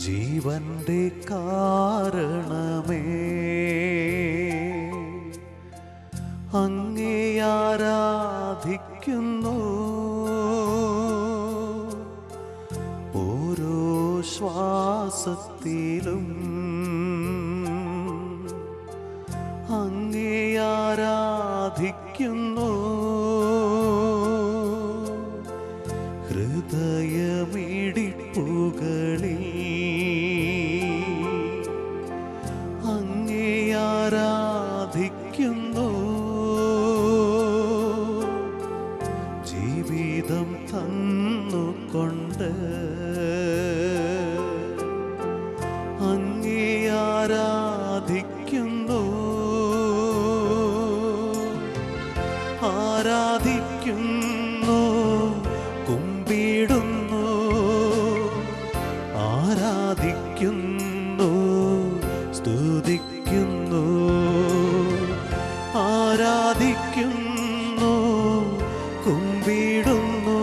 ജീവന്റെ കാരണമേ, അങ്ങേ ആരാധിക്കുന്നു. ഓരോ ശ്വാസത്തിലും അങ്ങേ ആരാധിക്കുന്നു. ഹൃദയമിടിപ്പുകളിൽ അങ്ങേ ആരാധിക്കുന്നു. ജീവിതം തന്നുകൊണ്ട് അങ്ങേ ആരാധിക്കുന്നു. ആരാധിക്കുന്നു, കുമ്പിടുന്നു, ആരാധിക്കുന്നു, സ്തുതിക്കുന്നു. ആരാധിക്കുന്നു, കുമ്പിടുന്നു,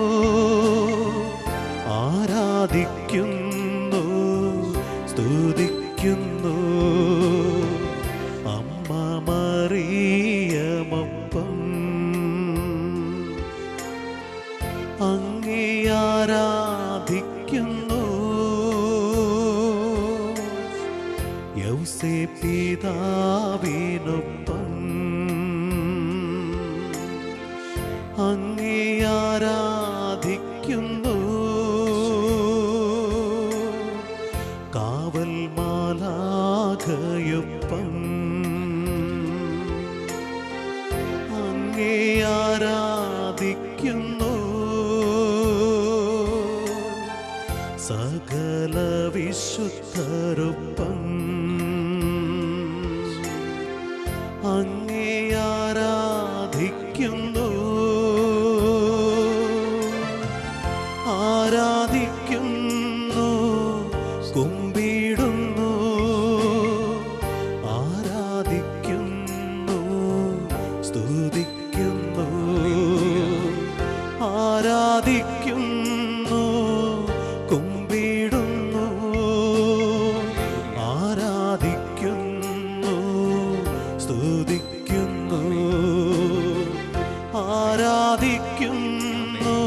ആരാധിക്കുന്നു, സ്തുതിക്കുന്നു. അമ്മ മറിയമൊപ്പം അങ്ങേ ആരാധിക്കുന്നു. യൗസേപ്പിതാവിനൊപ്പം അങ്ങേ ആരാധിക്കുന്നു. കാവൽ മാലാഖയൊപ്പം അങ്ങേ ആരാധിക്കുന്നു. സകല വിശുദ്ധരൊപ്പം അങ്ങേ ആരാധിക്കുന്നു. ആരാധിക്കുന്നു, കുമ്പിടുന്നു, ആരാധിക്കുന്നു, സ്തുതിക്കുന്നു. ആരാധിക്കുന്നു, കുമ്പിടുന്നു, ആരാധിക്കുന്നു, സ്തുതിക്കുന്നു. ആരാധിക്കുന്നു,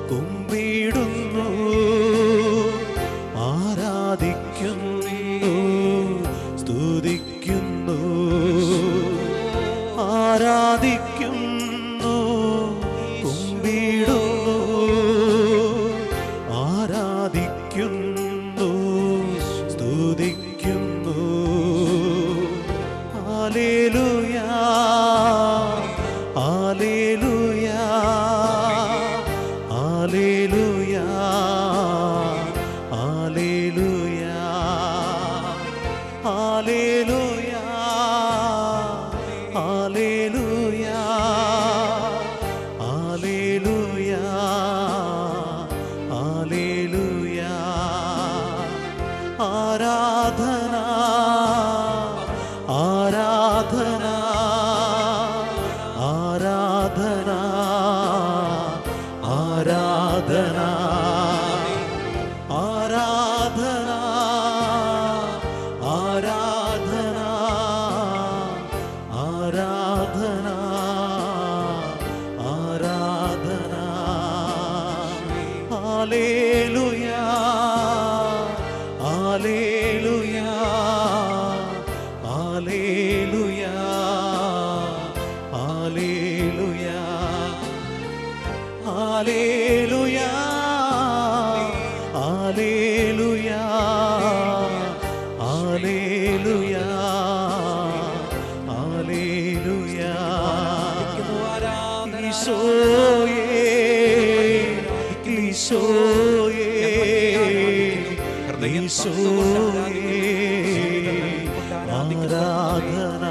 കുമ്പിടുന്നു, ആരാധിക്കുന്നു, സ്തുതിക്കുന്നു. ആരാധിക്കുന്നു, കുമ്പിടുന്നു, ആരാധിക്കുന്നു, സ്തുതിക്കുന്നു. ഹല്ലേലൂയാ, ഹല്ലേലൂയാ, ഹല്ലേലൂയാ, ഹല്ലേലൂയാ, ഹല്ലേലൂയാ, ഹല്ലേലൂയാ, ഹല്ലേലൂയാ, ഹല്ലേലൂയാ. ആരാധന, ആരാധന, ആരാധന, ആരാധന, ആരാധന, ആരാധന, ആരാധന, ആരാധന. ഹല്ലേലൂയാ, ഹല്ലേലൂയാ, ഹല്ലേലൂയാ, ഹല്ലേലൂയാ, ഹല്ലേലൂയാ, ഹല്ലേലൂയാ, ഹല്ലേലൂയാ, ഹല്ലേലൂയാ. ഈശോയേ, ഈശോയേ, ഈശോയേ, ആരാധന.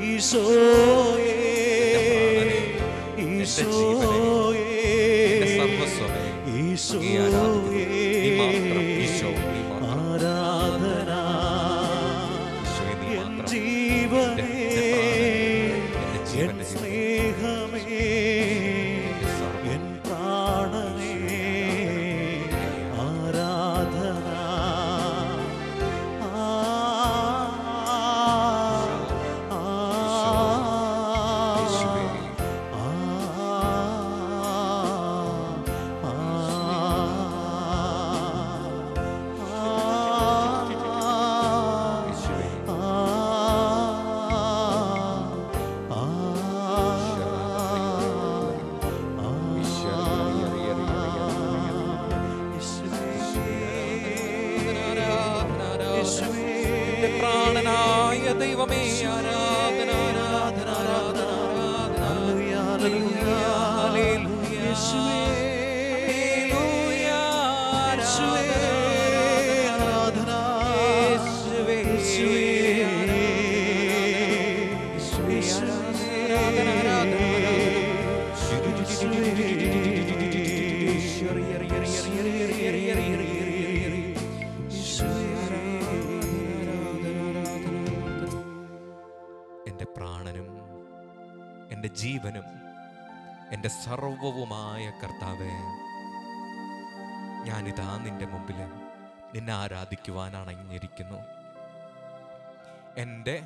ഈശോയേ, ഈശോയേ, ഈശോയേ, ആരാധന. എൻ ജീവനേ, എൻ സ്നേഹമേ, എൻ പ്രാണനേ, ആരാധന. ദൈവമേ ആരാധന ആരാധന ആരാധന ഹല്ലേലൂയ ഹല്ലേലൂയ ഹല്ലേലൂയ യേശുവേ ഹല്ലേലൂയ ആരാധന യേശുവേ യേശുവേ എൻ്റെ പ്രാണനും എൻ്റെ ജീവനും എൻ്റെ സർവവുമായ കർത്താവേ, ഞാനിതാ നിന്റെ മുമ്പിൽ നിന്നെ ആരാധിക്കുവാൻ അണഞ്ഞിരിക്കുന്നു. എൻ്റെ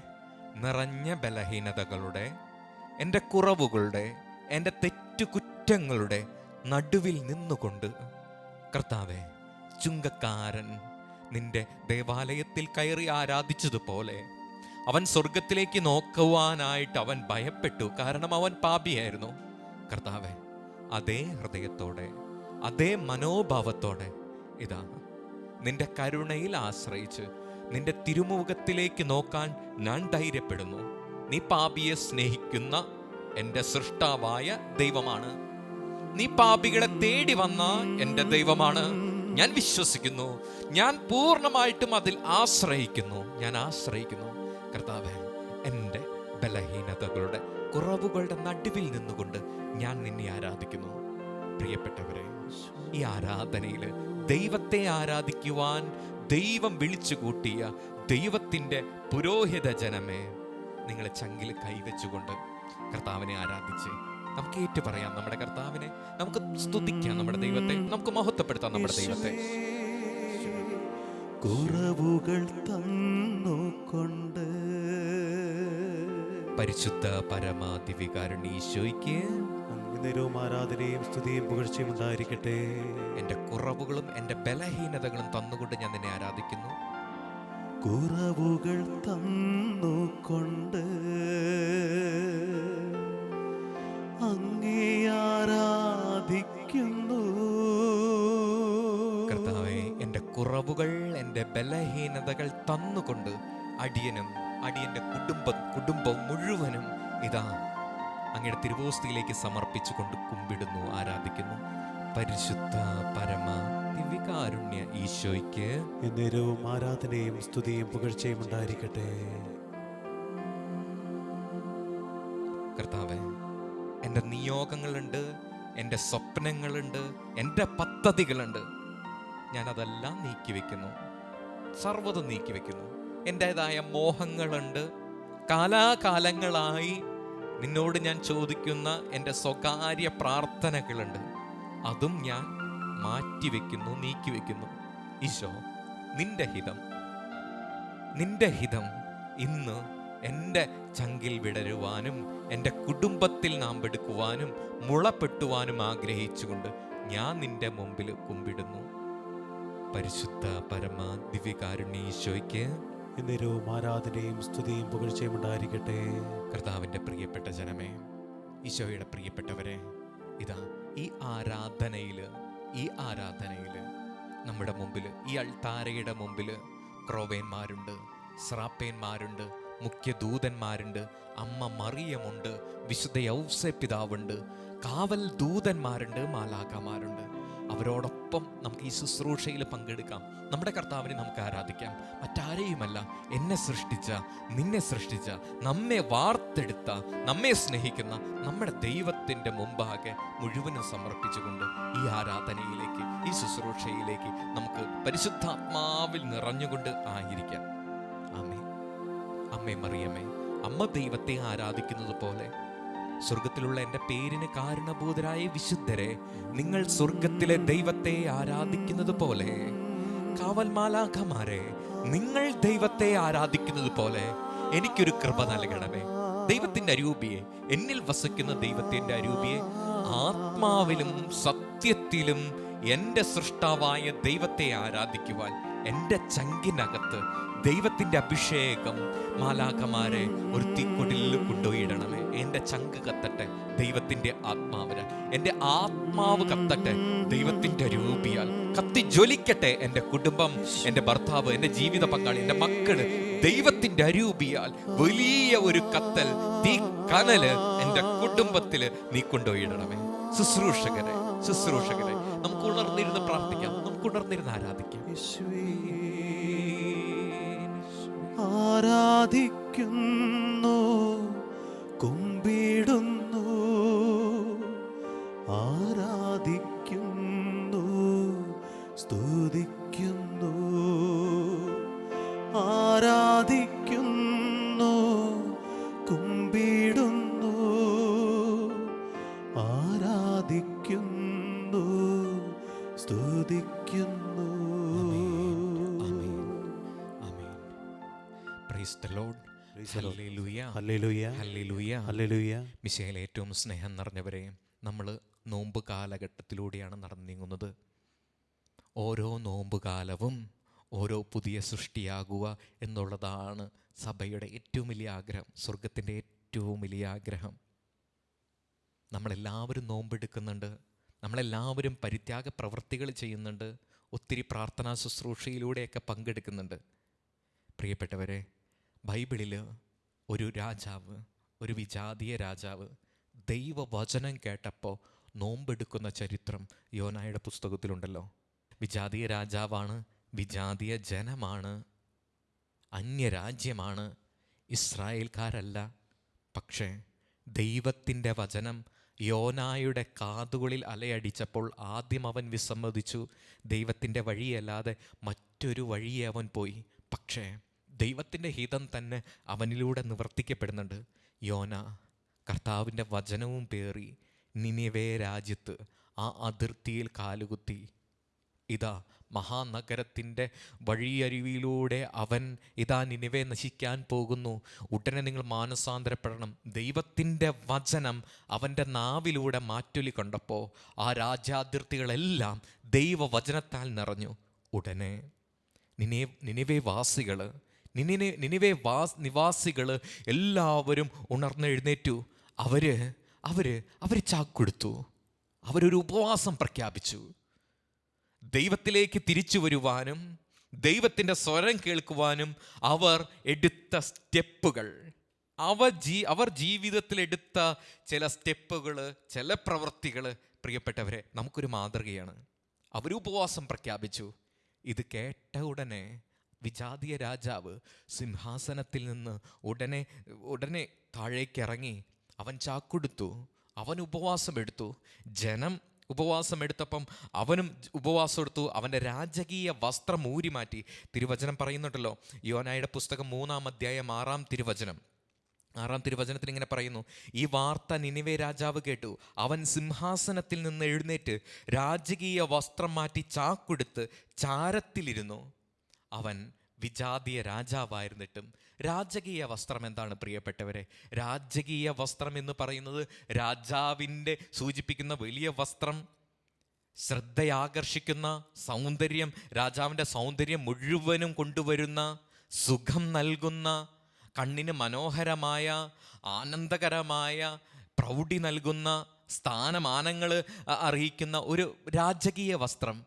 നിറഞ്ഞ ബലഹീനതകളുടെ, എൻ്റെ കുറവുകളുടെ, എൻ്റെ തെറ്റുകുറ്റങ്ങളുടെ നടുവിൽ നിന്നുകൊണ്ട് കർത്താവേ, ചുങ്കക്കാരൻ നിന്റെ ദേവാലയത്തിൽ കയറി ആരാധിച്ചതുപോലെ അവൻ സ്വർഗത്തിലേക്ക് നോക്കുവാനായിട്ട് അവൻ ഭയപ്പെട്ടു. കാരണം അവൻ പാപിയായിരുന്നു. കർത്താവേ, അതേ ഹൃദയത്തോടെ, അതേ മനോഭാവത്തോടെ ഇതാ നിന്റെ കരുണയിൽ ആശ്രയിച്ച് നിന്റെ തിരുമുഖത്തിലേക്ക് നോക്കാൻ ഞാൻ ധൈര്യപ്പെടുന്നു. നീ പാപിയെ സ്നേഹിക്കുന്ന എൻ്റെ സൃഷ്ടാവായ ദൈവമാണ്. നീ പാപികളെ തേടി വന്ന എൻ്റെ ദൈവമാണ്. ഞാൻ വിശ്വസിക്കുന്നു. ഞാൻ പൂർണ്ണമായിട്ടും അതിൽ ആശ്രയിക്കുന്നു. ഞാൻ ആശ്രയിക്കുന്നു. കർത്താവേ, എൻ്റെ ബലഹീനതകളുടെ, കുറവുകളുടെ നടുവിൽ നിന്നുകൊണ്ട് ഞാൻ നിന്നെ ആരാധിക്കുന്നു. പ്രിയപ്പെട്ടവരെ, ഈ ആരാധനയിൽ ദൈവത്തെ ആരാധിക്കുവാൻ ദൈവം വിളിച്ചു കൂട്ടിയ ദൈവത്തിൻ്റെ പുരോഹിത ജനമേ, നിങ്ങളെ ചങ്കിൽ കൈവച്ചുകൊണ്ട് കർത്താവിനെ ആരാധിച്ച് നമുക്ക് ഏറ്റു പറയാം നമ്മുടെ കർത്താവിനെ. നമുക്ക് സ്തുതിക്കാം നമ്മുടെ ദൈവത്തെ. നമുക്ക് മഹത്വപ്പെടുത്താം നമ്മുടെ ദൈവത്തെ. കുറവുകൾ തന്നുകൊണ്ട് പരിശുദ്ധ പരമാദിവികാരുണ്യ ഈശോയ്ക്ക് നേരവും ആരാധനയും സ്തുതിയും പുകഴ്ചയും ഉണ്ടായിരിക്കട്ടെ. എൻ്റെ കുറവുകളും എൻ്റെ ബലഹീനതകളും തന്നുകൊണ്ട് ഞാൻ നിന്നെ ആരാധിക്കുന്നു. കുറവുകൾ തന്നുകൊണ്ട് അങ്ങേ ആരാധിക്കുന്നു. കർത്താവേ, എൻ്റെ കുറവുകൾ, എൻ്റെ ബലഹീനതകൾ തന്നുകൊണ്ട് അടിയനും അടിയൻ്റെ കുടുംബം മുഴുവനും ഇതാ അങ്ങയുടെ തിരുവോസ്തിയിലേക്ക് സമർപ്പിച്ചുകൊണ്ട് കുമ്പിടുന്നു, ആരാധിക്കുന്നു. പരിശുദ്ധ പരമ ദിവ്യകാരുണ്യ ഈശോയ്ക്ക് എന്നേരവും ആരാധനയും സ്തുതിയും പുകഴ്ചയും ഉണ്ടായിരിക്കട്ടെ. കർത്താവേ, എൻ്റെ നിയോഗങ്ങളുണ്ട്, എൻ്റെ സ്വപ്നങ്ങളുണ്ട്, എൻ്റെ പദ്ധതികളുണ്ട്. ഞാനതെല്ലാം നീക്കിവെക്കുന്നു, സർവ്വതും നീക്കിവെക്കുന്നു. എൻ്റേതായ മോഹങ്ങളുണ്ട്. കാലാകാലങ്ങളായി നിന്നോട് ഞാൻ ചോദിക്കുന്ന എൻ്റെ സ്വകാര്യ പ്രാർത്ഥനകളുണ്ട്. അതും ഞാൻ മാറ്റിവെക്കുന്നു, നീക്കിവെക്കുന്നു. ഈശോ, നിന്റെ ഹിതം ഇന്ന് എൻ്റെ ചങ്കിൽ വിടരുവാനും എൻ്റെ കുടുംബത്തിൽ നാമ്പെടുക്കുവാനും മുളപ്പെട്ടുവാനും ആഗ്രഹിച്ചുകൊണ്ട് ഞാൻ നിന്റെ മുമ്പിൽ കുമ്പിടുന്നു. പരിശുദ്ധ പരമ ദിവ്യകാരുണ്യ ഈശോയ്ക്ക് എന്നേരവും ആരാധനയും സ്തുതിയും പുകഴ്ചയും ഉണ്ടായിരിക്കട്ടെ. കർത്താവിൻ്റെ പ്രിയപ്പെട്ട ജനമേ, ഈശോയുടെ പ്രിയപ്പെട്ടവരെ, ഇതാ ഈ ആരാധനയിൽ നമ്മുടെ മുമ്പിൽ, ഈ അൾത്താരയുടെ മുമ്പിൽ ക്രോവേന്മാരുണ്ട്, സ്രാപ്പേന്മാരുണ്ട്, മുഖ്യദൂതന്മാരുണ്ട്, അമ്മ മറിയമുണ്ട്, വിശുദ്ധ യൗസേ പിതാവുണ്ട്, കാവൽ ദൂതന്മാരുണ്ട്, മാലാഖമാരുണ്ട്. അവരോടൊപ്പം നമുക്ക് ഈ ശുശ്രൂഷയിൽ പങ്കെടുക്കാം. നമ്മുടെ കർത്താവിനെ നമുക്ക് ആരാധിക്കാം. മറ്റാരെയുമല്ല, എന്നെ സൃഷ്ടിച്ച, നിന്നെ സൃഷ്ടിച്ച, നമ്മെ വാർത്തെടുത്ത, നമ്മെ സ്നേഹിക്കുന്ന നമ്മുടെ ദൈവത്തിൻ്റെ മുമ്പാകെ മുഴുവനും സമർപ്പിച്ചുകൊണ്ട് ഈ ആരാധനയിലേക്ക്, ഈ ശുശ്രൂഷയിലേക്ക് നമുക്ക് പരിശുദ്ധാത്മാവിൽ നിറഞ്ഞുകൊണ്ട് ആയിരിക്കാം. അമ്മേ മറിയമേ, അമ്മ ദൈവത്തെ ആരാധിക്കുന്നത് പോലെ സ്വർഗത്തിലുള്ള എൻ്റെ പേരിന് കാരണഭൂതരായ വിശുദ്ധരെ, നിങ്ങൾ സ്വർഗത്തിലെ ദൈവത്തെ ആരാധിക്കുന്നത് പോലെ, കാവൽ മാലാഖമാരെ, നിങ്ങൾ ദൈവത്തെ ആരാധിക്കുന്നത് പോലെ എനിക്കൊരു കൃപ നൽകണമേ. ദൈവത്തിൻ്റെ അരൂപിയെ, എന്നിൽ വസിക്കുന്ന ദൈവത്തിൻ്റെ അരൂപിയെ, ആത്മാവിലും സത്യത്തിലും എൻ്റെ സൃഷ്ടാവായ ദൈവത്തെ ആരാധിക്കുവാൻ എൻ്റെ ചങ്കിനകത്ത് ദൈവത്തിൻ്റെ അഭിഷേകം മാലാഖമാരെ ഒരു തീക്കൊടിലിൽ കൊണ്ടുപോയിടണമേ. എൻ്റെ ചങ്ക് കത്തട്ടെ ദൈവത്തിൻ്റെ ആത്മാവിന്, എൻ്റെ ആത്മാവ് കത്തട്ടെ ദൈവത്തിൻ്റെ രൂപിയാൽ, കത്തി ജ്വലിക്കട്ടെ എൻ്റെ കുടുംബം, എൻ്റെ ഭർത്താവ്, എൻ്റെ ജീവിത പങ്കാളി, എൻ്റെ മക്കള് ദൈവത്തിൻ്റെ അരൂപിയാൽ വലിയ ഒരു കത്തൽ, തീ കനല് എൻ്റെ കുടുംബത്തിൽ നീ കൊണ്ടുപോയിടണമേ. ശുശ്രൂഷകരെ നമുക്ക് ഉണർന്നിരുന്ന് പ്രാർത്ഥിക്കാം, നമുക്ക് ഉണർന്നിരുന്ന് ആരാധിക്കാം. ആരാധിക്കുന്നു, കുമ്പിടുന്നു, ആരാധിക്കുന്നു, സ്തുതിക്കുന്നു, ആരാധിക്കുന്നു, കുമ്പിടുന്നു, ആരാധിക്കുന്നു, സ്തുതിക്കുന്നു. Praise the Lord. ഹല്ലേലൂയ, ഹല്ലേലൂയ, ഹല്ലേലൂയ, ഹല്ലേലൂയ. മിശിഹായിൽ ഏറ്റവും സ്നേഹം നിറഞ്ഞവരെ, നമ്മൾ നോമ്പ് കാലഘട്ടത്തിലൂടെയാണ് നടന്നു നീങ്ങുന്നത്. ഓരോ നോമ്പ് കാലവും ഓരോ പുതിയ സൃഷ്ടിയാകുക എന്നുള്ളതാണ് സഭയുടെ ഏറ്റവും വലിയ ആഗ്രഹം, സ്വർഗത്തിൻ്റെ ഏറ്റവും വലിയ ആഗ്രഹം. നമ്മളെല്ലാവരും നോമ്പെടുക്കുന്നുണ്ട്, നമ്മളെല്ലാവരും പരിത്യാഗ പ്രവൃത്തികൾ ചെയ്യുന്നുണ്ട്, ഒത്തിരി പ്രാർത്ഥനാ ശുശ്രൂഷയിലൂടെയൊക്കെ പങ്കെടുക്കുന്നുണ്ട്. പ്രിയപ്പെട്ടവരെ, ബൈബിളിൽ ഒരു രാജാവ്, ഒരു വിജാതീയ രാജാവ് ദൈവവചനം കേട്ടപ്പോൾ നോമ്പെടുക്കുന്ന ചരിത്രം യോനായുടെ പുസ്തകത്തിലുണ്ടല്ലോ. വിജാതീയ രാജാവാണ്, വിജാതീയ ജനമാണ്, അന്യരാജ്യമാണ്, ഇസ്രായേൽക്കാരല്ല. പക്ഷേ ദൈവത്തിൻ്റെ വചനം യോനായുടെ കാതുകളിൽ അലയടിച്ചപ്പോൾ ആദ്യം അവൻ വിസമ്മതിച്ചു. ദൈവത്തിൻ്റെ വഴിയല്ലാതെ മറ്റൊരു വഴിയെ അവൻ പോയി. പക്ഷേ ദൈവത്തിൻ്റെ ഹിതം തന്നെ അവനിലൂടെ നിവർത്തിക്കപ്പെടുന്നുണ്ട്. യോന കർത്താവിൻ്റെ വചനവും പേറി നിനിവേ രാജ്യത്ത് ആ അതിർത്തിയിൽ കാലുകുത്തി. ഇതാ മഹാനഗരത്തിൻ്റെ വഴിയരിവിലൂടെ അവൻ ഇതാ നിനിവേ നശിക്കാൻ പോകുന്നു, ഉടനെ നിങ്ങൾ മാനസാന്തരപ്പെടണം. ദൈവത്തിൻ്റെ വചനം അവൻ്റെ നാവിലൂടെ മാറ്റൊലി കണ്ടപ്പോൾ ആ രാജ്യാതിർത്തികളെല്ലാം ദൈവവചനത്താൽ നിറഞ്ഞു. ഉടനെ നിനിവേ നിവാസികൾ എല്ലാവരും ഉണർന്നെഴുന്നേറ്റു. അവർ ചാക്കൊടുത്തു, അവരൊരു ഉപവാസം പ്രഖ്യാപിച്ചു. ദൈവത്തിലേക്ക് തിരിച്ചു വരുവാനും ദൈവത്തിൻ്റെ സ്വരം കേൾക്കുവാനും അവർ എടുത്ത സ്റ്റെപ്പുകൾ, അവർ ജീവിതത്തിലെടുത്ത ചില സ്റ്റെപ്പുകൾ, ചില പ്രവൃത്തികൾ, പ്രിയപ്പെട്ടവരെ, നമുക്കൊരു മാതൃകയാണ്. അവർ ഉപവാസം പ്രഖ്യാപിച്ചു. ഇത് കേട്ട ഉടനെ വിജാതീയ രാജാവ് സിംഹാസനത്തിൽ നിന്ന് ഉടനെ താഴേക്കിറങ്ങി. അവൻ ചാക്കൊടുത്തു, അവൻ ഉപവാസം എടുത്തു. ജനം ഉപവാസം എടുത്തപ്പം അവനും ഉപവാസം എടുത്തു. അവൻ്റെ രാജകീയ വസ്ത്രം ഊരി മാറ്റി. തിരുവചനം പറയുന്നുണ്ടല്ലോ, യോനായുടെ പുസ്തകം 3-ാം അധ്യായം 6-ാം തിരുവചനത്തിൽ ഇങ്ങനെ പറയുന്നു: ഈ വാർത്ത നിനിവേ രാജാവ് കേട്ടു. അവൻ സിംഹാസനത്തിൽ നിന്ന് എഴുന്നേറ്റ് രാജകീയ വസ്ത്രം മാറ്റി ചാക്കൊടുത്ത് ചാരത്തിലിരുന്നു. അവൻ വിജാതീയ രാജാവായിരുന്നിട്ടും രാജകീയ വസ്ത്രം എന്താണ് പ്രിയപ്പെട്ടവരെ? രാജകീയ വസ്ത്രം എന്ന് പറയുന്നത് രാജാവിൻ്റെ സൂചിപ്പിക്കുന്ന വലിയ വസ്ത്രം, ശ്രദ്ധയാകർഷിക്കുന്ന സൗന്ദര്യം, രാജാവിൻ്റെ സൗന്ദര്യം മുഴുവനും കൊണ്ടുവരുന്ന, സുഖം നൽകുന്ന, കണ്ണിന് മനോഹരമായ, ആനന്ദകരമായ, പ്രൗഢി നൽകുന്ന, സ്ഥാനമാനങ്ങൾ അറിയിക്കുന്ന ഒരു രാജകീയ വസ്ത്രം.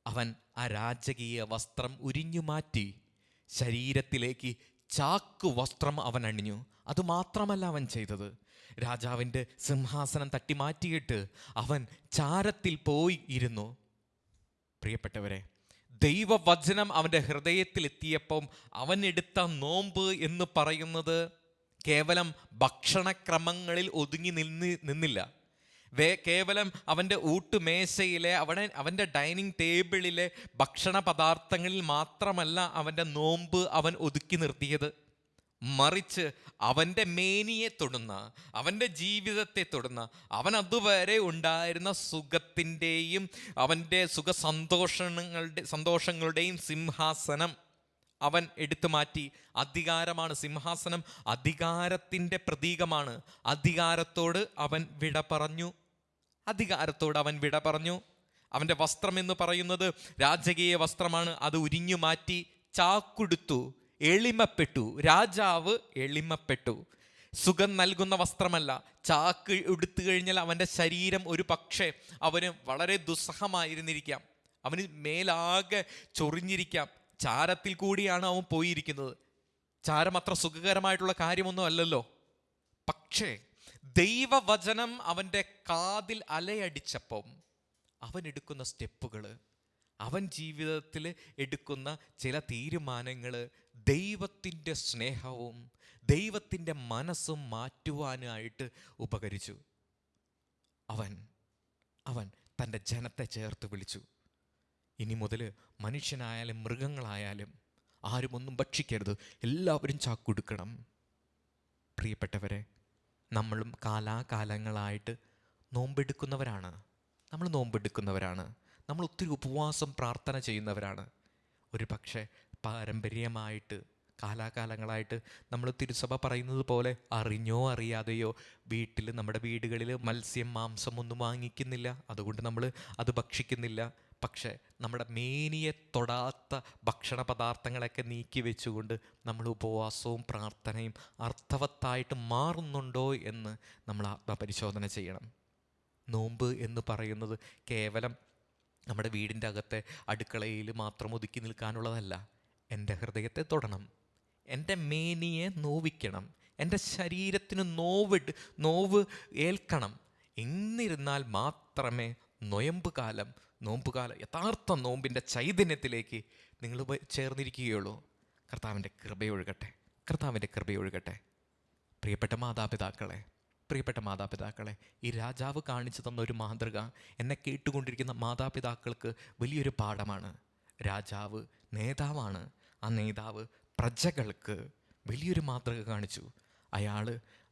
അവൻ ആ രാജകീയ വസ്ത്രം ഉരിഞ്ഞു മാറ്റി ശരീരത്തിലേക്ക് ചാക്കു വസ്ത്രം അവൻ അണിഞ്ഞു. അതുമാത്രമല്ല അവൻ ചെയ്തത്, രാജാവിൻ്റെ സിംഹാസനം തട്ടി മാറ്റിയിട്ട് അവൻ ചാരത്തിൽ പോയി ഇരുന്നു. പ്രിയപ്പെട്ടവരെ, ദൈവവചനം അവൻ്റെ ഹൃദയത്തിലെത്തിയപ്പം അവൻ എടുത്ത നോമ്പ് എന്ന് പറയുന്നത് കേവലം ഭക്ഷണക്രമങ്ങളിൽ ഒതുങ്ങി നിന്നില്ല. കേവലം അവൻ്റെ ഊട്ടുമേശയിലെ അവൻ്റെ ഡൈനിങ് ടേബിളിലെ ഭക്ഷണ പദാർത്ഥങ്ങളിൽ മാത്രമല്ല അവൻ്റെ നോമ്പ് അവൻ ഒതുക്കി നിർത്തിയത്. മറിച്ച് അവൻ്റെ മേനിയെ തൊടുന്ന, അവൻ്റെ ജീവിതത്തെ തൊടുന്ന, അവൻ അതുവരെ ഉണ്ടായിരുന്ന സുഖത്തിൻ്റെയും അവൻ്റെ സന്തോഷങ്ങളുടെയും സിംഹാസനം അവൻ എടുത്തു മാറ്റി. അധികാരമാണ് സിംഹാസനം, അധികാരത്തിൻ്റെ പ്രതീകമാണ്. അധികാരത്തോട് അവൻ വിട പറഞ്ഞു. അവൻ്റെ വസ്ത്രം എന്ന് പറയുന്നത് രാജകീയ വസ്ത്രമാണ്. അത് ഉരിഞ്ഞു മാറ്റി ചാക്കുടുത്തു, എളിമപ്പെട്ടു. രാജാവ് എളിമപ്പെട്ടു. സുഖം നൽകുന്ന വസ്ത്രമല്ല. ചാക്ക് എടുത്തു കഴിഞ്ഞാൽ അവൻ്റെ ശരീരം ഒരു പക്ഷേ അവന് വളരെ ദുസ്സഹമായിരുന്നിരിക്കാം. അവന് മേലാകെ ചൊറിഞ്ഞിരിക്കാം. ചാരത്തിൽ കൂടിയാണ് അവൻ പോയിരിക്കുന്നത്. ചാരം അത്ര സുഖകരമായിട്ടുള്ള കാര്യമൊന്നും അല്ലല്ലോ. പക്ഷേ ദൈവവചനം അവൻ്റെ കാതിൽ അലയടിച്ചപ്പം അവൻ എടുക്കുന്ന സ്റ്റെപ്പുകൾ, അവൻ ജീവിതത്തിൽ എടുക്കുന്ന ചില തീരുമാനങ്ങൾ ദൈവത്തിൻ്റെ സ്നേഹവും ദൈവത്തിൻ്റെ മനസ്സും മാറ്റുവാനായിട്ട് ഉപകരിച്ചു. അവൻ തൻ്റെ ജനത്തെ ചേർത്ത് വിളിച്ചു. ഇനി മുതൽ മനുഷ്യനായാലും മൃഗങ്ങളായാലും ആരും ഒന്നും ഭക്ഷിക്കരുത്, എല്ലാവരും ചാക്കുടുക്കണം. പ്രിയപ്പെട്ടവരെ, നമ്മളും കാലാകാലങ്ങളായിട്ട് നോമ്പെടുക്കുന്നവരാണ്. നമ്മൾ ഒത്തിരി ഉപവാസം പ്രാർത്ഥന ചെയ്യുന്നവരാണ്. ഒരു പക്ഷേ പാരമ്പര്യമായിട്ട് കാലാകാലങ്ങളായിട്ട് നമ്മൾ തിരുസഭ പറയുന്നത് പോലെ അറിഞ്ഞോ അറിയാതെയോ നമ്മുടെ വീടുകളിൽ മത്സ്യം, മാംസം ഒന്നും വാങ്ങിക്കുന്നില്ല. അതുകൊണ്ട് നമ്മൾ അത് ഭക്ഷിക്കുന്നില്ല. പക്ഷേ നമ്മുടെ മേനിയെ തൊടാത്ത ഭക്ഷണ പദാർത്ഥങ്ങളൊക്കെ നീക്കി വെച്ചുകൊണ്ട് നമ്മൾ ഉപവാസവും പ്രാർത്ഥനയും അർത്ഥവത്തായിട്ട് മാറുന്നുണ്ടോ എന്ന് നമ്മൾ ആത്മപരിശോധന ചെയ്യണം. നോമ്പ് എന്ന് പറയുന്നത് കേവലം നമ്മുടെ വീടിൻ്റെ അകത്തെ അടുക്കളയിൽ മാത്രം ഒതുക്കി നിൽക്കാനുള്ളതല്ല. എൻ്റെ ഹൃദയത്തെ തൊടണം, എൻ്റെ മേനിയെ നോവിക്കണം, എൻ്റെ ശരീരത്തിന് നോവ് ഏൽക്കണം. എന്നിരുന്നാൽ മാത്രമേ നോമ്പുകാലം യഥാർത്ഥ നോമ്പിൻ്റെ ചൈതന്യത്തിലേക്ക് നിങ്ങൾ ചേർന്നിരിക്കുകയുള്ളൂ. കർത്താവിൻ്റെ കൃപയൊഴുകട്ടെ. പ്രിയപ്പെട്ട മാതാപിതാക്കളെ, ഈ രാജാവ് കാണിച്ചു തന്ന ഒരു മാതൃക എന്നെ കേട്ടുകൊണ്ടിരിക്കുന്ന മാതാപിതാക്കൾക്ക് വലിയൊരു പാഠമാണ്. രാജാവ് നേതാവാണ്. ആ നേതാവ് പ്രജകൾക്ക് വലിയൊരു മാതൃക കാണിച്ചു.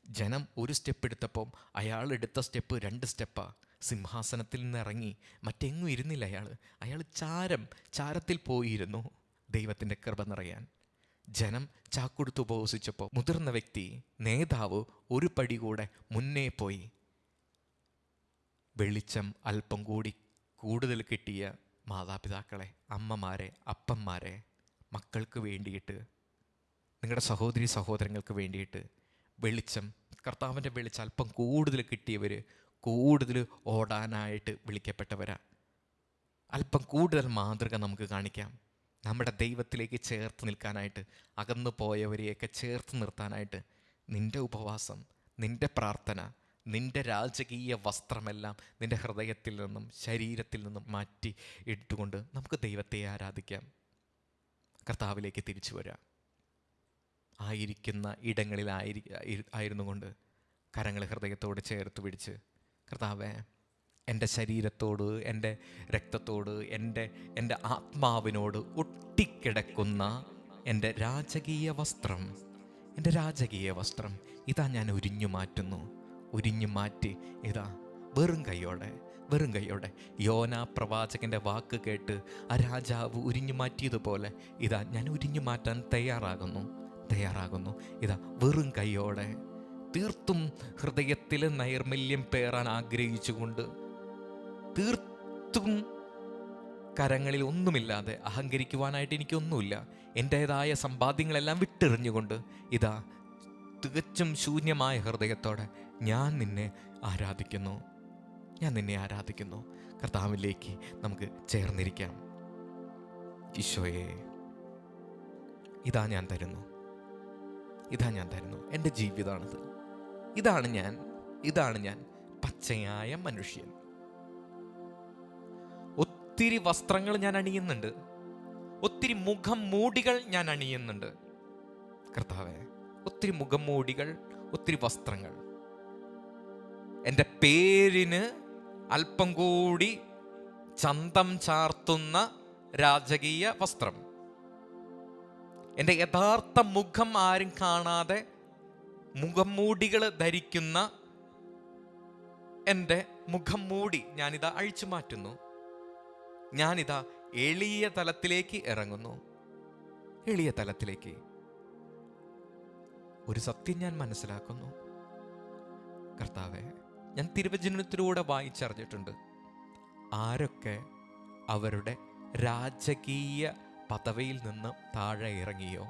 ജനം ഒരു സ്റ്റെപ്പ് എടുത്തപ്പം അയാൾ എടുത്ത സ്റ്റെപ്പ് 2 സ്റ്റെപ്പാണ്. സിംഹാസനത്തിൽ നിന്ന് ഇറങ്ങി മറ്റെങ്ങും ഇരുന്നില്ല. അയാൾ ചാരത്തിൽ പോയിരുന്നു ദൈവത്തിൻ്റെ കൃപ നിറയാൻ. ജനം ചാക്കുടുത്ത് ഉപവസിച്ചപ്പോൾ മുതിർന്ന വ്യക്തി, നേതാവ്, ഒരു പടി കൂടെ മുന്നേ പോയി. വെളിച്ചം അല്പം കൂടി കൂടുതൽ കിട്ടിയ മാതാപിതാക്കളെ, അമ്മമാരെ, അപ്പന്മാരെ, മക്കൾക്ക് വേണ്ടിയിട്ട്, നിങ്ങളുടെ സഹോദരങ്ങൾക്ക് വേണ്ടിയിട്ട് കർത്താവിൻ്റെ വെളിച്ചം അല്പം കൂടുതൽ കിട്ടിയവർ കൂടുതൽ ഓടാനായിട്ട് വിളിക്കപ്പെട്ടവരാ. അല്പം കൂടുതൽ മാതൃക നമുക്ക് കാണിക്കാം. നമ്മുടെ ദൈവത്തിലേക്ക് ചേർത്ത് നിൽക്കാനായിട്ട്, അകന്നു പോയവരെയൊക്കെ ചേർത്ത് നിർത്താനായിട്ട് നിൻ്റെ ഉപവാസം, നിൻ്റെ പ്രാർത്ഥന, നിൻ്റെ രാജകീയ വസ്ത്രമെല്ലാം നിൻ്റെ ഹൃദയത്തിൽ നിന്നും ശരീരത്തിൽ നിന്നും മാറ്റി ഇട്ടുകൊണ്ട് നമുക്ക് ദൈവത്തെ ആരാധിക്കാം. കർത്താവിലേക്ക് തിരിച്ചു വരാം. ആയിരിക്കുന്ന ഇടങ്ങളിൽ ആയിരുന്നു കൊണ്ട് കരങ്ങൾ ഹൃദയത്തോട് ചേർത്ത് പിടിച്ച്, കർത്താവേ, എൻ്റെ ശരീരത്തോട്, എൻ്റെ രക്തത്തോട്, എൻ്റെ ആത്മാവിനോട് ഒട്ടിക്കിടക്കുന്ന എൻ്റെ രാജകീയ വസ്ത്രം ഇതാ ഞാൻ ഉരിഞ്ഞു മാറ്റി ഇതാ വെറും കൈയോടെ യോനാ പ്രവാചകൻ്റെ വാക്ക് കേട്ട് ആ രാജാവ് ഉരിഞ്ഞു മാറ്റിയതുപോലെ ഇതാ ഞാൻ ഉരിഞ്ഞു മാറ്റാൻ തയ്യാറാകുന്നു. ഇതാ വെറും കൈയോടെ, തീർത്തും ഹൃദയത്തിൽ നൈർമല്യം പേറാൻ ആഗ്രഹിച്ചുകൊണ്ട്, തീർത്തും കരങ്ങളിൽ ഒന്നുമില്ലാതെ, അഹങ്കരിക്കുവാനായിട്ട് എനിക്കൊന്നുമില്ല, എൻ്റേതായ സമ്പാദ്യങ്ങളെല്ലാം വിട്ടെറിഞ്ഞുകൊണ്ട് ഇതാ തികച്ചും ശൂന്യമായ ഹൃദയത്തോടെ ഞാൻ നിന്നെ ആരാധിക്കുന്നു. കർത്താവിലേക്ക് നമുക്ക് ചേർന്നിരിക്കാം. ഈശോയെ, ഇതാ ഞാൻ തരുന്നു. എൻ്റെ ജീവിതമാണിത്. ഇതാണ് ഞാൻ പച്ചയായ മനുഷ്യൻ. ഒത്തിരി വസ്ത്രങ്ങൾ ഞാൻ അണിയുന്നുണ്ട്, ഒത്തിരി മുഖം മൂടികൾ ഞാൻ അണിയുന്നുണ്ട്. കർത്താവേ, ഒത്തിരി മുഖം മൂടികൾ, ഒത്തിരി വസ്ത്രങ്ങൾ. എൻ്റെ പേരിന് അല്പം കൂടി ചന്തം ചാർത്തുന്ന രാജകീയ വസ്ത്രം, എൻ്റെ യഥാർത്ഥ മുഖം ആരും കാണാതെ മുഖം മൂടികൾ ധരിക്കുന്ന എൻ്റെ മുഖം മൂടി ഞാനിതാ അഴിച്ചു മാറ്റുന്നു. ഞാനിതാ എളിയ തലത്തിലേക്ക് ഇറങ്ങുന്നു. ഒരു സത്യം ഞാൻ മനസ്സിലാക്കുന്നു. കർത്താവേ, ഞാൻ തിരുവചനത്തിലൂടെ വായിച്ചറിഞ്ഞിട്ടുണ്ട്, ആരൊക്കെ അവരുടെ രാജകീയ പദവിയിൽ നിന്ന് താഴെ ഇറങ്ങിയോ,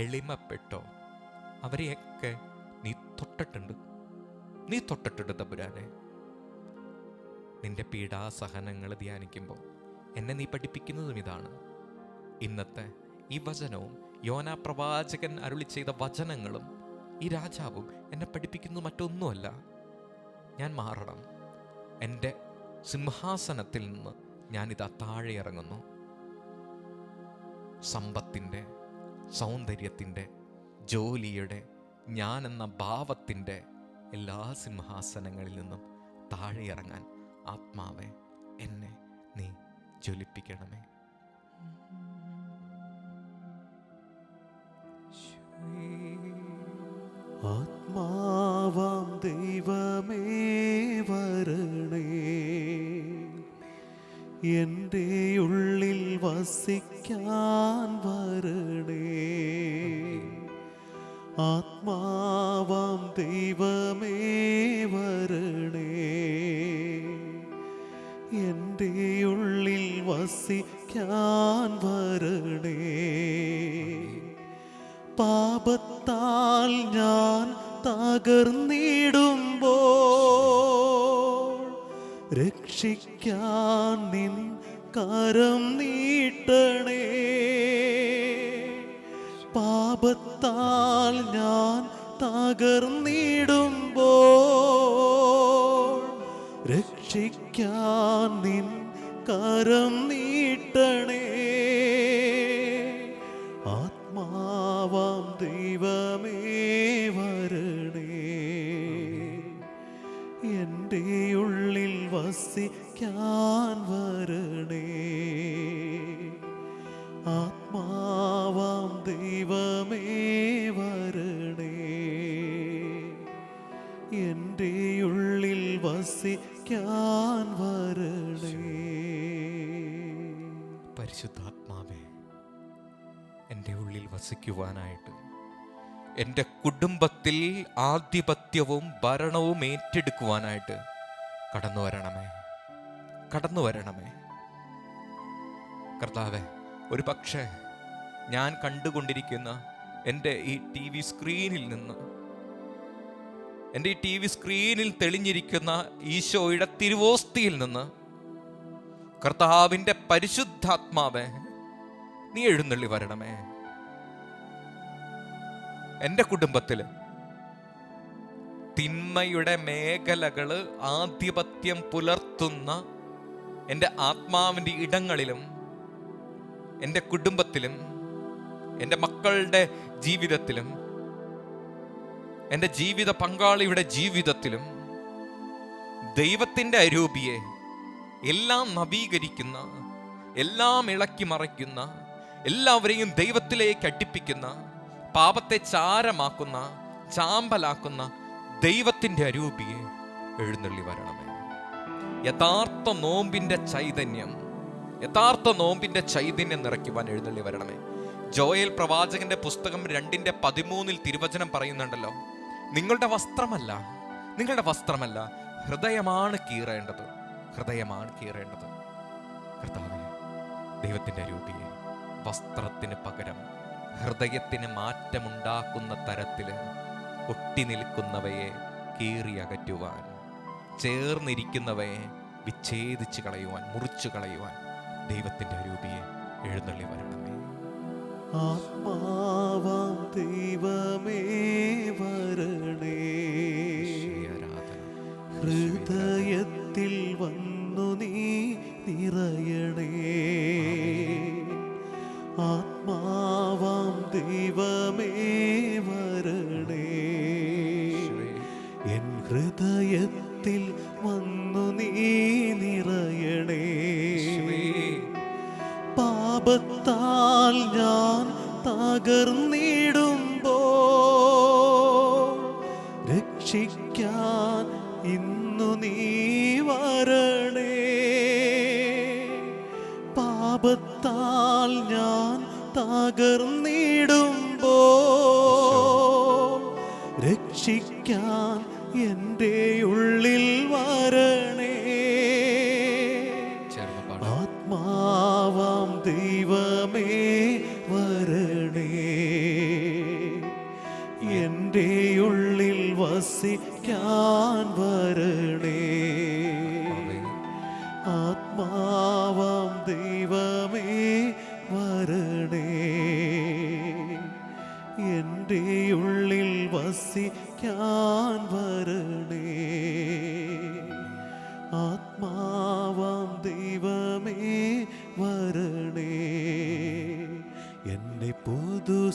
എളിമപ്പെട്ടോ, അവരെയൊക്കെ നീ തൊട്ടിട്ടുണ്ട് തമ്പുരാനെ. നിന്റെ പീഡാസഹനങ്ങൾ ധ്യാനിക്കുമ്പോൾ എന്നെ നീ പഠിപ്പിക്കുന്നതും ഇതാണ്. ഇന്നത്തെ ഈ വചനവും യോനാ പ്രവാചകൻ അരുളി ചെയ്ത വചനങ്ങളും ഈ രാജാവും എന്നെ പഠിപ്പിക്കുന്നത് മറ്റൊന്നുമല്ല. ഞാൻ മാറണം. എൻ്റെ സിംഹാസനത്തിൽ നിന്ന് ഞാനിതാ താഴെ ഇറങ്ങുന്നു. സമ്പത്തിൻ്റെ, സൗന്ദര്യത്തിൻ്റെ, ജോലിയുടെ, ഞാനെന്ന ഭാവത്തിൻ്റെ എല്ലാ സിംഹാസനങ്ങളിൽ നിന്നും താഴെ ഇറങ്ങാൻ ആത്മാവെ എന്നെ നീ ജ്വലിപ്പിക്കണമേ. ആത്മാവാം ദൈവമേ വരണേ, എൻ്റെ ഉള്ളിൽ വസിക്കാൻ വരണേ. ആത്മാവാം ദൈവമേ വരണേ, എൻ്റെ ഉള്ളിൽ വസിക്കാൻ വരണേ. പാപത്താൽ ഞാൻ തകർന്നിടുമ്പോൾ രക്ഷിക്കാൻ നിൻ കരം നീട്ടണേ. പാപത്താൽ ഞാൻ തകർന്നിടുമ്പോൾ രക്ഷിക്കാൻ നിൻ കരം നീട്ടണേ. ആത്മാവാം ദൈവമേ വരണേ, എൻ്റെ ഉള്ളിൽ വസിക്കാൻ വരണേ. ആത്മാവാം ദൈവമേ വരണേ, എൻ്റെ ഉള്ളിൽ വസിക്കാൻ വരണേ. പരിശുദ്ധാത്മാവേ, എൻ്റെ ഉള്ളിൽ വസിക്കുവാനായിട്ട്, എൻ്റെ കുടുംബത്തിൽ ആധിപത്യവും ഭരണവും ഏറ്റെടുക്കുവാനായിട്ട് കടന്നു വരണമേ. കർത്താവേ, ഒരു പക്ഷേ ഞാൻ കണ്ടുകൊണ്ടിരിക്കുന്ന എൻ്റെ ഈ ടി വി സ്ക്രീനിൽ നിന്ന്, എൻ്റെ ഈ ടി വി സ്ക്രീനിൽ തെളിഞ്ഞിരിക്കുന്ന ഈശോയുടെ തിരുവോസ്തിയിൽ നിന്ന് കർത്താവിൻ്റെ പരിശുദ്ധാത്മാവേ നീ എഴുന്നള്ളി വരണമേ. എൻ്റെ കുടുംബത്തില് തിന്മയുടെ മേഖലകള് ആധിപത്യം പുലർത്തുന്ന എൻ്റെ ആത്മാവിൻ്റെ ഇടങ്ങളിലും, എൻ്റെ കുടുംബത്തിലും, എൻ്റെ മക്കളുടെ ജീവിതത്തിലും, എൻ്റെ ജീവിത പങ്കാളിയുടെ ജീവിതത്തിലും ദൈവത്തിൻ്റെ അരൂപിയെ എല്ലാം നവീകരിക്കുന്ന, എല്ലാം ഇളക്കി മറയ്ക്കുന്ന, എല്ലാവരെയും ദൈവത്തിലേക്ക് അടുപ്പിക്കുന്ന, പാപത്തെ ചാരമാക്കുന്ന, ചാമ്പലാക്കുന്ന ദൈവത്തിൻ്റെ അരൂപിയെ എഴുന്നള്ളി വരണമേ. യഥാർത്ഥ നോമ്പിൻ്റെ ചൈതന്യം നിറയ്ക്കുവാൻ എഴുന്നള്ളി വരണമേ. ജോയേൽ പ്രവാചകന്റെ പുസ്തകം 2:13 തിരുവചനം പറയുന്നുണ്ടല്ലോ, നിങ്ങളുടെ വസ്ത്രമല്ല ഹൃദയമാണ് കീറേണ്ടത്. കർത്താവേ, ദൈവത്തിൻ്റെ അരൂപിയെ വസ്ത്രത്തിന് പകരം ഹൃദയത്തിന് മാറ്റമുണ്ടാക്കുന്ന തരത്തില് ഒട്ടി നിൽക്കുന്നവയെ കീറി അകറ്റുവാൻ, ചേർന്നിരിക്കുന്നവയെ വിച്ഛേദിച്ച് കളയുവാൻ, മുറിച്ചു കളയുവാൻ ദൈവത്തിൻ്റെ അരൂപിയെ എഴുന്നള്ളി വരണമേ. ആത്മാവാം ദൈവമേ വരണേ, ഹൃദയത്തിൽ വന്നു നീ നിറയണേ. ആത്മാവാം ദൈവമേ വരണേ, എൻ ഹൃദയത്തിൽ വന്നു നീ നിറയണേ. പാപത്താൽ ഞാൻ തകർന്നിടുമ്പോൾ രക്ഷിക്കാൻ ഇന്നു നീ വരണേ. പാപത്താൽ ഞാൻ തകർന്നിടുമ്പോൾ രക്ഷിക്കാൻ എൻ്റെ ഉള്ളിൽ വരണേ.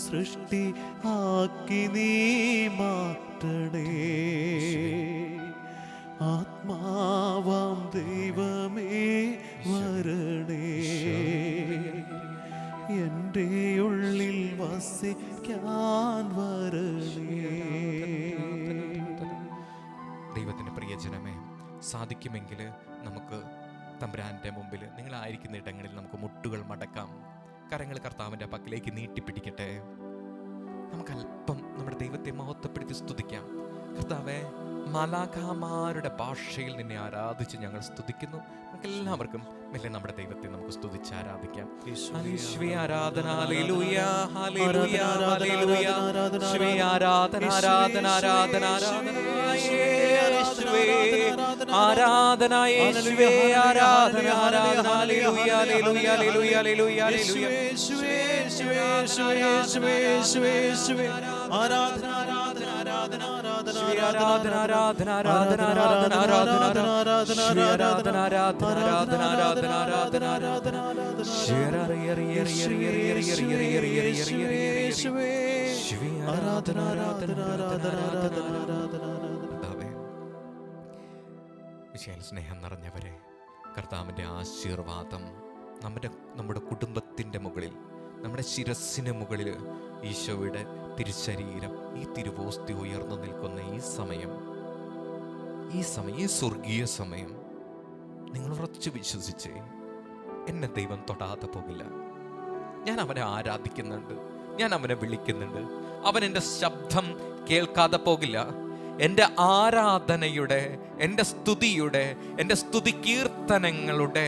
സൃഷ്ടി ആക്കി നീ മാറ്റണേ. ആത്മാവാം ദൈവമേ വരണേ, എൻ്റെ ഉള്ളിൽ വസിക്കാൻ വരണേ. ദൈവത്തിൻ്റെ പ്രിയജനമേ, സാധിക്കുമെങ്കിൽ നമുക്ക് തമ്പുരാൻ്റെ മുമ്പിൽ നിങ്ങളായിരിക്കുന്ന ഇടങ്ങളിൽ നമുക്ക് മുട്ടുകൾ മടക്കാം, കരങ്ങൾ കർത്താവിൻ്റെ പക്കലേക്ക് നീട്ടിപ്പിടിക്കട്ടെ. നമുക്ക് അല്പം നമ്മുടെ ദൈവത്തെ മഹത്വപ്പെടുത്തി സ്തുതിക്കാം. കർത്താവേ, മാലാഖമാരുടെ ഭാഷയിൽ നിന്നെ ആരാധിച്ച് ഞങ്ങൾ സ്തുതിക്കുന്നു. നമുക്ക് എല്ലാവർക്കും മെല്ലെ നമ്മുടെ ദൈവത്തെ നമുക്ക് സ്തുതിച്ച് ആരാധിക്കാം. യേശുവേ ആരാധന, ഹല്ലേലൂയ, ഹല്ലേലൂയ, ഹല്ലേലൂയ. യേശുവേ ആരാധന, ആരാധന, ആരാധന, ആരാധന. യേശുവേ ആരാധന, യേശുവേ ആരാധന, ആരാധന. ഹല്ലേലൂയ, ഹല്ലേലൂയ, ഹല്ലേലൂയ, ഹല്ലേലൂയ, ഹല്ലേലൂയ. യേശുവേ യേശുവേ യേശുവേ യേശുവേ യേശുവേ യേശുവേ ആരാധന ആരാധന ആരാധന ആരാധന ആരാധന ആരാധന ആരാധന ആരാധന ആരാധന ആരാധന ആരാധന ആരാധന ആരാധന ആരാധന ആരാധന ആരാധന ആരാധന ആരാധന. വിശാൽ സ്നേഹം നിറഞ്ഞവരെ, കർത്താവിൻ്റെ ആശീർവാദം നമ്മുടെ കുടുംബത്തിൻ്റെ മുകളിൽ, നമ്മുടെ ശിരസ്സിന് മുകളിൽ ഈശോയുടെ തിരുശരീരം, ഈ തിരുവോസ്തി ഉയർന്നു നിൽക്കുന്ന ഈ സമയം, ഈ സ്വർഗീയ സമയം നിങ്ങൾ ഉറച്ചു വിശ്വസിച്ചേ. എന്നെ ദൈവം തൊടാതെ പോകില്ല. ഞാൻ അവനെ ആരാധിക്കുന്നുണ്ട്, ഞാൻ അവനെ വിളിക്കുന്നുണ്ട്. അവൻ എൻ്റെ ശബ്ദം കേൾക്കാതെ പോകില്ല. എൻ്റെ ആരാധനയുടെ, എൻ്റെ സ്തുതിയുടെ, എൻ്റെ സ്തുതി കീർത്തനങ്ങളുടെ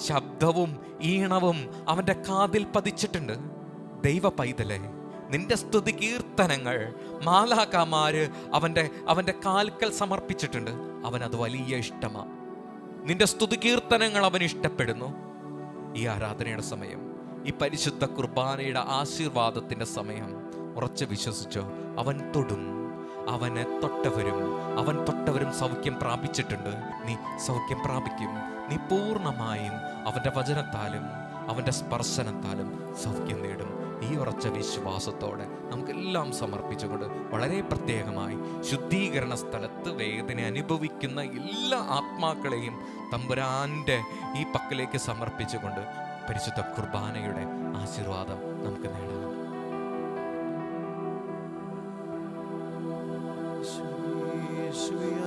ശബ്ദവും ഈണവും അവൻ്റെ കാതിൽ പതിച്ചിട്ടുണ്ട്. ദൈവ പൈതലേ, നിന്റെ സ്തുതി കീർത്തനങ്ങൾ മാലാഖമാര് അവൻ്റെ കാൽക്കൽ സമർപ്പിച്ചിട്ടുണ്ട്. അവനത് വലിയ ഇഷ്ടമാണ്. നിന്റെ സ്തുതി കീർത്തനങ്ങൾ അവൻ ഇഷ്ടപ്പെടുന്നു. ഈ ആരാധനയുടെ സമയം, ഈ പരിശുദ്ധ കുർബാനയുടെ ആശീർവാദത്തിൻ്റെ സമയം ഉറച്ചു വിശ്വസിച്ചോ. അവൻ തൊടും. അവനെ തൊട്ടവരും സൗഖ്യം പ്രാപിച്ചിട്ടുണ്ട്. നീ സൗഖ്യം പ്രാപിക്കും. നീ പൂർണ്ണമായും അവൻ്റെ വചനത്താലും അവൻ്റെ സ്പർശനത്താലും സൗഖ്യം നേടും. ഈ ഉറച്ച വിശ്വാസത്തോടെ നമുക്കെല്ലാം സമർപ്പിച്ചുകൊണ്ട് വളരെ പ്രത്യേകമായി ശുദ്ധീകരണ സ്ഥലത്ത് വേദന അനുഭവിക്കുന്ന എല്ലാ ആത്മാക്കളെയും തമ്പുരാൻ്റെ ഈ പക്കലേക്ക് സമർപ്പിച്ചുകൊണ്ട് പരിശുദ്ധ കുർബാനയുടെ ആശീർവാദം നമുക്ക് നേടാം.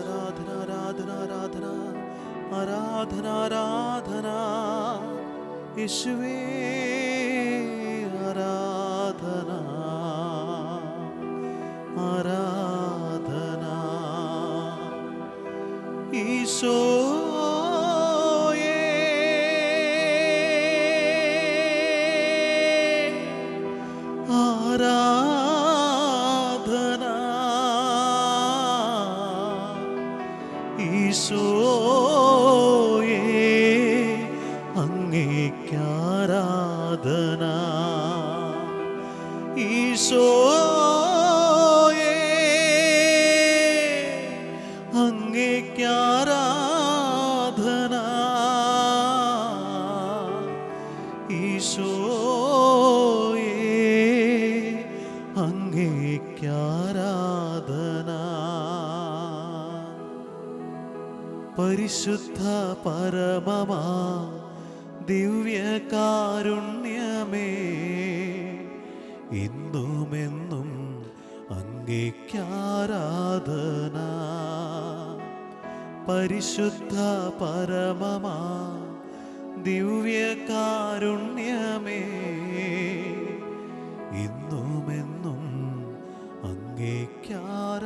ആരാധന ആരാധന ആരാധന ആരാധന ആരാധന യേശുവേ ആരാധന ആരാധന ഈശോയേ ആരാധന ഈശോയേ അങ്ങേക്കാരാധന ഈശോയേ അങ്ങേക്കാരാധന ഈശോയേ അങ്ങേക്കാരാധന. പരിശുദ്ധ പരമമാ ദിവ്യകാരുണ്യമേ, ഇന്നുമെന്നും അങ്ങേക്കാരാധന. പരിശുദ്ധ പരമമാ ദിവ്യകാരുണ്യമേ, ഇന്നുമെന്നും അങ്ങേക്കാരാധന.